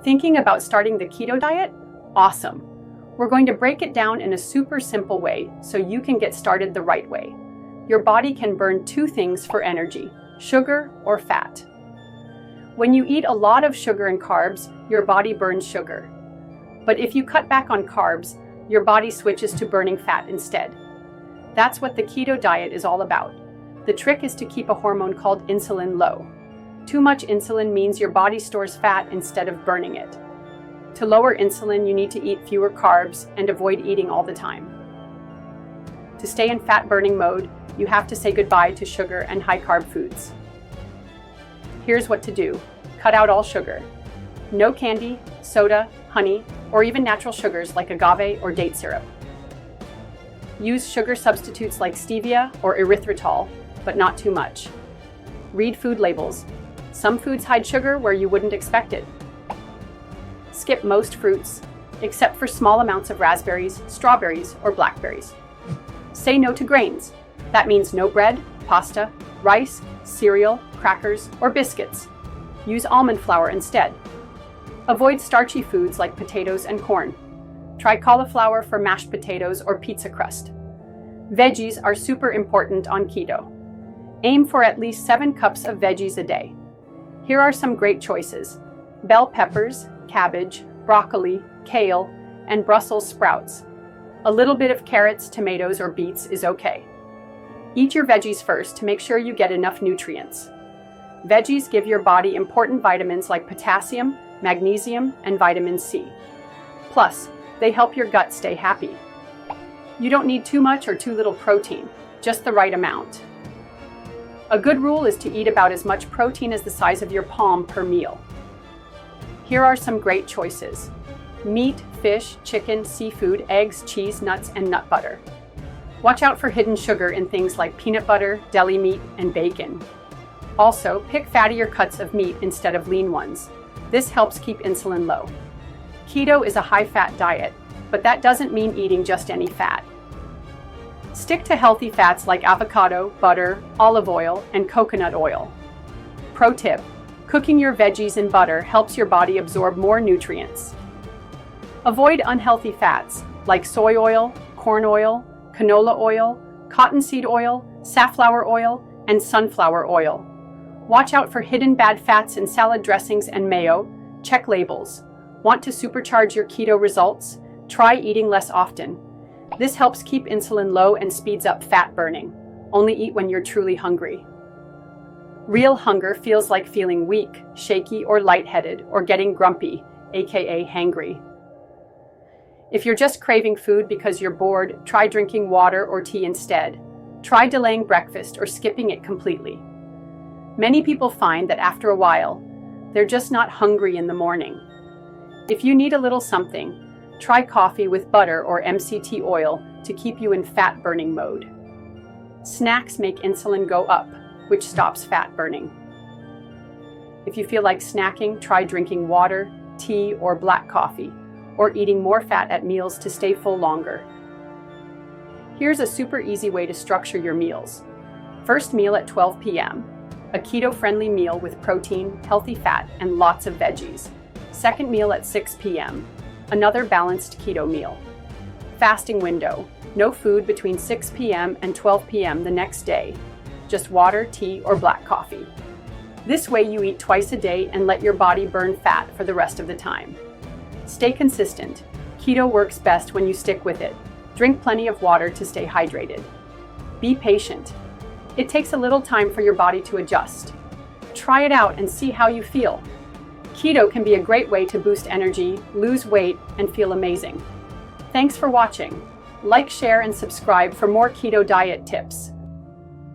Thinking about starting the keto diet? Awesome! We're going to break it down in a super simple way so you can get started the right way. Your body can burn two things for energy: sugar or fat. When you eat a lot of sugar and carbs, your body burns sugar. But if you cut back on carbs, your body switches to burning fat instead. That's what the keto diet is all about. The trick is to keep a hormone called insulin low. Too much insulin means your body stores fat instead of burning it. To lower insulin, you need to eat fewer carbs and avoid eating all the time. To stay in fat-burning mode, you have to say goodbye to sugar and high-carb foods. Here's what to do. Cut out all sugar. No candy, soda, honey, or even natural sugars like agave or date syrup. Use sugar substitutes like stevia or erythritol, but not too much. Read food labels. Some foods hide sugar where you wouldn't expect it. Skip most fruits, except for small amounts of raspberries, strawberries, or blackberries. Say no to grains. That means no bread, pasta, rice, cereal, crackers, or biscuits. Use almond flour instead. Avoid starchy foods like potatoes and corn. Try cauliflower for mashed potatoes or pizza crust. Veggies are super important on keto. Aim for at least 7 cups of veggies a day. Here are some great choices: bell peppers, cabbage, broccoli, kale, and Brussels sprouts. A little bit of carrots, tomatoes, or beets is okay. Eat your veggies first to make sure you get enough nutrients. Veggies give your body important vitamins like potassium, magnesium, and vitamin C. Plus, they help your gut stay happy. You don't need too much or too little protein, just the right amount. A good rule is to eat about as much protein as the size of your palm per meal. Here are some great choices: meat, fish, chicken, seafood, eggs, cheese, nuts, and nut butter. Watch out for hidden sugar in things like peanut butter, deli meat, and bacon. Also, pick fattier cuts of meat instead of lean ones. This helps keep insulin low. Keto is a high-fat diet, but that doesn't mean eating just any fat. Stick to healthy fats like avocado, butter, olive oil, and coconut oil. Pro tip: cooking your veggies in butter helps your body absorb more nutrients. Avoid unhealthy fats like soy oil, corn oil, canola oil, cottonseed oil, safflower oil, and sunflower oil. Watch out for hidden bad fats in salad dressings and mayo. Check labels. Want to supercharge your keto results? Try eating less often. This helps keep insulin low and speeds up fat burning. Only eat when you're truly hungry. Real hunger feels like feeling weak, shaky, or lightheaded, or getting grumpy, aka hangry. If you're just craving food because you're bored, try drinking water or tea instead. Try delaying breakfast or skipping it completely. Many people find that after a while, they're just not hungry in the morning. If you need a little something, try coffee with butter or MCT oil to keep you in fat-burning mode. Snacks make insulin go up, which stops fat burning. If you feel like snacking, try drinking water, tea, or black coffee, or eating more fat at meals to stay full longer. Here's a super easy way to structure your meals. First meal at 12 p.m., a keto-friendly meal with protein, healthy fat, and lots of veggies. Second meal at 6 p.m., another balanced keto meal. Fasting window: no food between 6 p.m. and 12 p.m. the next day. Just water, tea, or black coffee. This way you eat twice a day and let your body burn fat for the rest of the time. Stay consistent. Keto works best when you stick with it. Drink plenty of water to stay hydrated. Be patient. It takes a little time for your body to adjust. Try it out and see how you feel. Keto can be a great way to boost energy, lose weight, and feel amazing. Thanks for watching. Like, share, and subscribe for more keto diet tips.